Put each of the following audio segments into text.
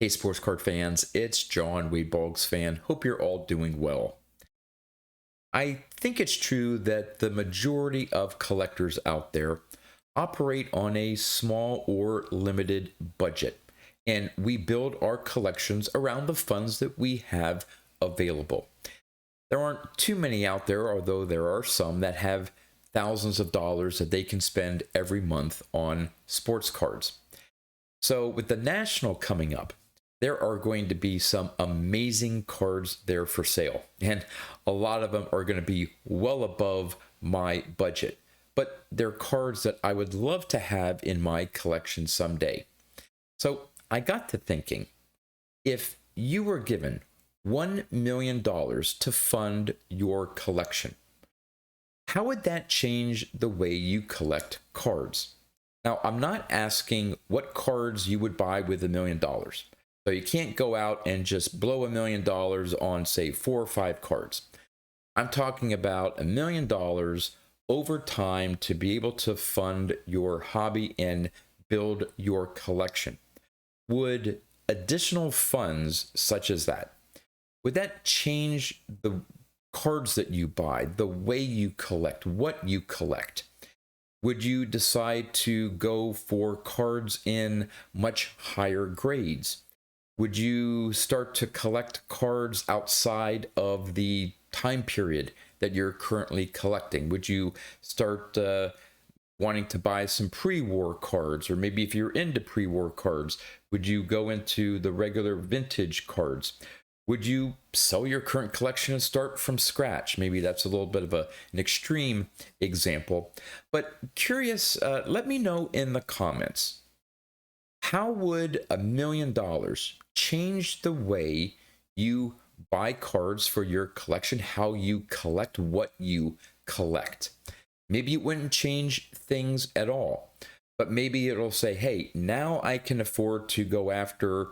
Hey, sports card fans, it's John, Boggs fan. Hope you're all doing well. I think it's true that the majority of collectors out there operate on a small or limited budget, and we build our collections around the funds that we have available. There aren't too many out there, although there are some that have thousands of dollars that they can spend every month on sports cards. So, with the National coming up, there are going to be some amazing cards there for sale. And a lot of them are going to be well above my budget. But they're cards that I would love to have in my collection someday. So, I got to thinking, if you were given $1 million to fund your collection, how would that change the way you collect cards? Now, I'm not asking what cards you would buy with $1 million. So you can't go out and just blow $1 million on, say, 4 or 5 cards. I'm talking about $1 million over time to be able to fund your hobby and build your collection. Would additional funds such as that, would that change the cards that you buy, the way you collect, what you collect? Would you decide to go for cards in much higher grades? Would you start to collect cards outside of the time period that you're currently collecting? Would you start wanting to buy some pre-war cards? Or maybe if you're into pre-war cards, would you go into the regular vintage cards? Would you sell your current collection and start from scratch? Maybe that's a little bit of an extreme example. But curious, let me know in the comments. How would $1 million change the way you buy cards for your collection, how you collect what you collect? Maybe it wouldn't change things at all, but maybe it'll say, hey, now I can afford to go after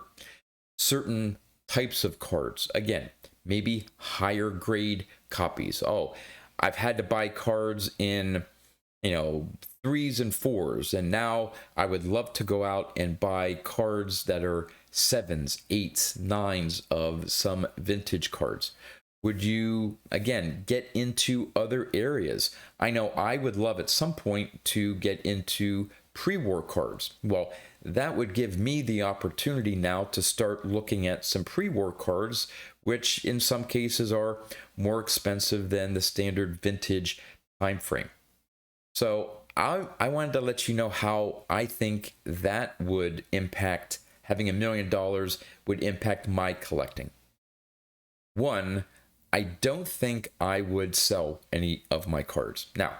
certain types of cards. Again, maybe higher grade copies. Oh, I've had to buy cards in, 3s and 4s, and now I would love to go out and buy cards that are 7s, 8s, 9s of some vintage cards. Would you, again, get into other areas? I know I would love at some point to get into pre-war cards. Well, that would give me the opportunity now to start looking at some pre-war cards, which in some cases are more expensive than the standard vintage time frame. So I wanted to let you know how I think that would impact, having $1 million would impact my collecting. One, I don't think I would sell any of my cards. Now,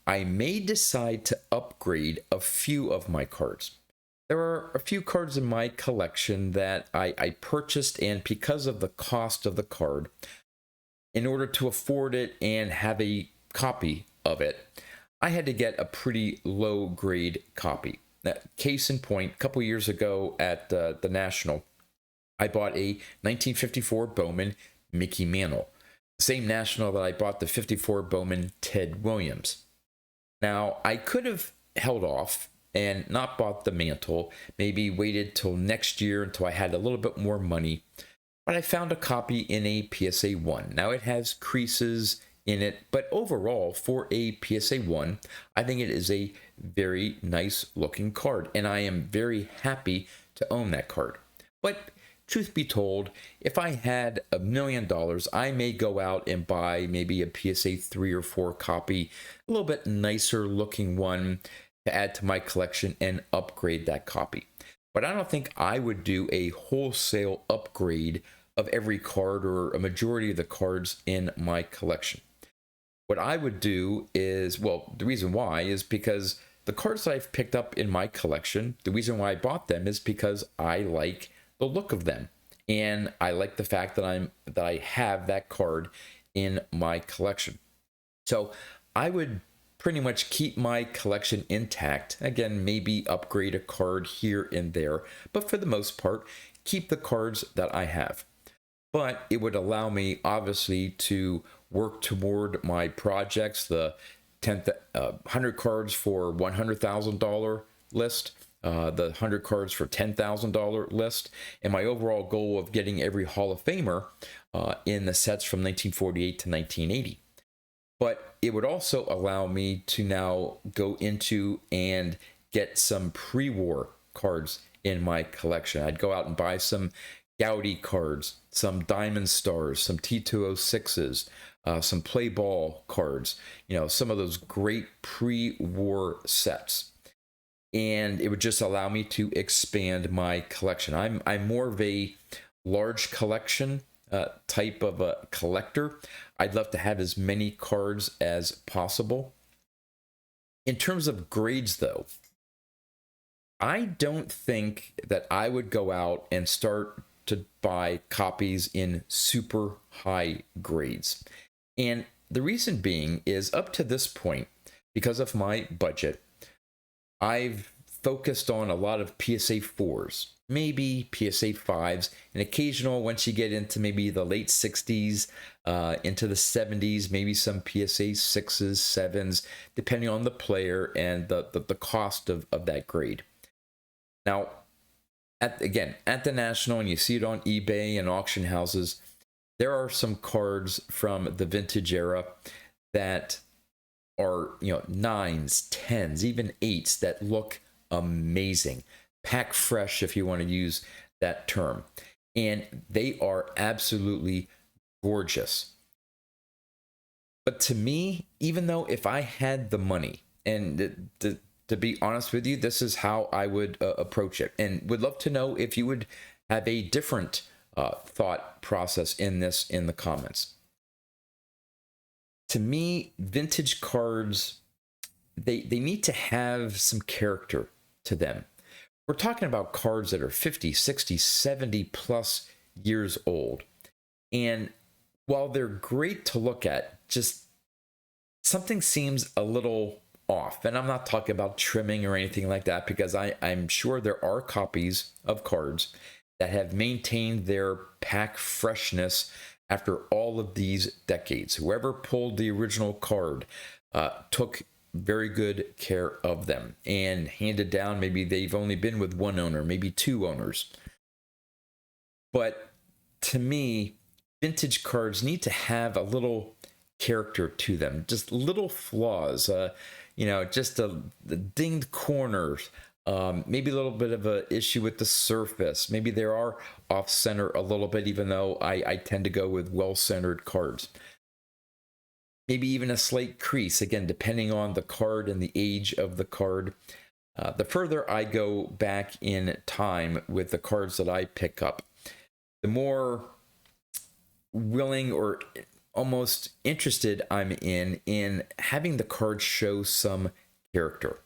I may decide to upgrade a few of my cards. There are a few cards in my collection that I purchased, and because of the cost of the card, in order to afford it and have a copy of it, I had to get a pretty low grade copy. Now, case in point, a couple years ago at the National, I bought a 1954 Bowman Mickey Mantle, the same National that I bought the 54 Bowman Ted Williams. Now, I could have held off and not bought the Mantle, maybe waited till next year until I had a little bit more money, but I found a copy in a PSA 1. Now, it has creases in it, but overall, for a PSA 1, I think it is a very nice looking card, and I am very happy to own that card. But truth be told, if I had $1 million, I may go out and buy maybe a PSA 3 or 4 copy, a little bit nicer looking one to add to my collection and upgrade that copy. But I don't think I would do a wholesale upgrade of every card or a majority of the cards in my collection. What I would do is, well, the reason why is because the cards that I've picked up in my collection, the reason why I bought them is because I like the look of them, and I like the fact that I have that card in my collection. So I would pretty much keep my collection intact. Again, maybe upgrade a card here and there, but for the most part, keep the cards that I have. But it would allow me, obviously, to work toward my projects, the 100 cards for $100,000 list. the 100 cards for $10,000 list, and my overall goal of getting every Hall of Famer in the sets from 1948 to 1980. But it would also allow me to now go into and get some pre-war cards in my collection. I'd go out and buy some Gaudy cards, some Diamond Stars, some T206s, some Play Ball cards, some of those great pre-war sets. And it would just allow me to expand my collection. I'm more of a large collection type of a collector. I'd love to have as many cards as possible. In terms of grades, though, I don't think that I would go out and start to buy copies in super high grades. And the reason being is, up to this point, because of my budget, I've focused on a lot of PSA 4s, maybe PSA 5s, and occasional, once you get into maybe the late 60s, into the 70s, maybe some PSA 6s, 7s, depending on the player and the cost of that grade. Now, at the National, and you see it on eBay and auction houses, there are some cards from the vintage era that are, 9s, 10s, even 8s that look amazing. Pack fresh, if you want to use that term. And they are absolutely gorgeous. But to me, even though if I had the money, and to be honest with you, this is how I would approach it, and would love to know if you would have a different thought process in this in the comments. To me, vintage cards, they need to have some character to them. We're talking about cards that are 50, 60, 70 plus years old. And while they're great to look at, just something seems a little off. And I'm not talking about trimming or anything like that, because I'm sure there are copies of cards that have maintained their pack freshness after all of these decades. Whoever pulled the original card took very good care of them and handed down. Maybe they've only been with one owner, maybe two owners. But to me, vintage cards need to have a little character to them, just little flaws, just the dinged corners, maybe a little bit of an issue with the surface. Maybe there are off center a little bit, even though I tend to go with well-centered cards. Maybe even a slight crease, again, depending on the card and the age of the card. The further I go back in time with the cards that I pick up, the more willing or almost interested I'm in having the card show some character.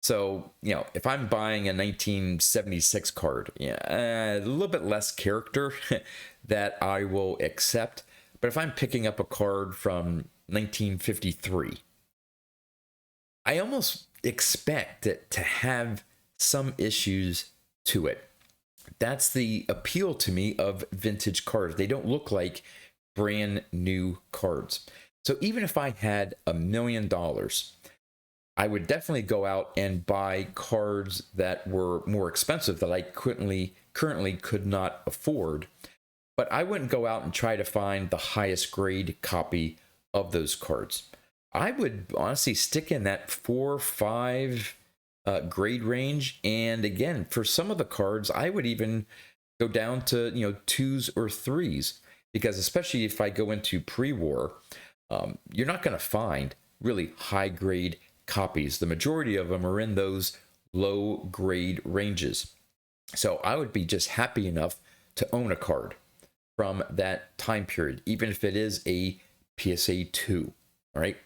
So, if I'm buying a 1976 card, a little bit less character that I will accept. But if I'm picking up a card from 1953, I almost expect it to have some issues to it. That's the appeal to me of vintage cards. They don't look like brand new cards. So even if I had $1 million, I would definitely go out and buy cards that were more expensive that I currently could not afford. But I wouldn't go out and try to find the highest grade copy of those cards. I would honestly stick in that 4 or 5 grade range. And again, for some of the cards, I would even go down to 2s or 3s, because especially if I go into pre-war, you're not going to find really high grade copies. The majority of them are in those low grade ranges. So I would be just happy enough to own a card from that time period, even if it is a PSA 2. All right.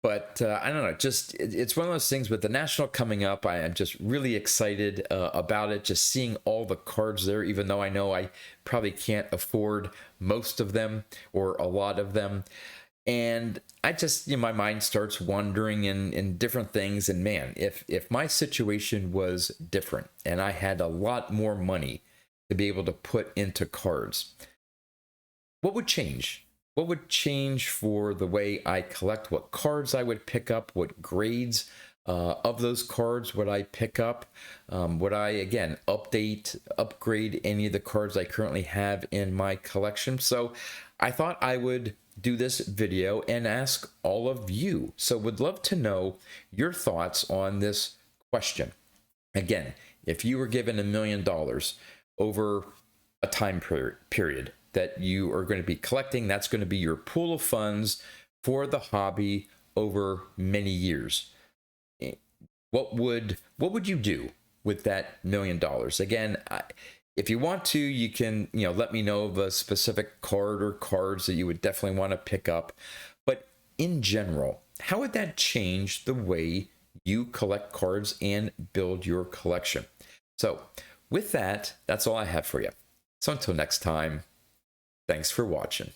But I don't know, it's one of those things with the National coming up. I am just really excited about it, just seeing all the cards there, even though I know I probably can't afford most of them or a lot of them. And I just, my mind starts wandering in different things. And man, if my situation was different and I had a lot more money to be able to put into cards, what would change? What would change for the way I collect? What cards I would pick up? What grades of those cards would I pick up? Would I, again, upgrade any of the cards I currently have in my collection? So I thought I would do this video and ask all of you. So would love to know your thoughts on this question. Again, if you were given $1 million over a time period that you are going to be collecting, that's going to be your pool of funds for the hobby over many years. What would you do with that $1 million? Again, if you want to, you can, let me know of a specific card or cards that you would definitely want to pick up. But in general, how would that change the way you collect cards and build your collection? So with that, that's all I have for you. So until next time, thanks for watching.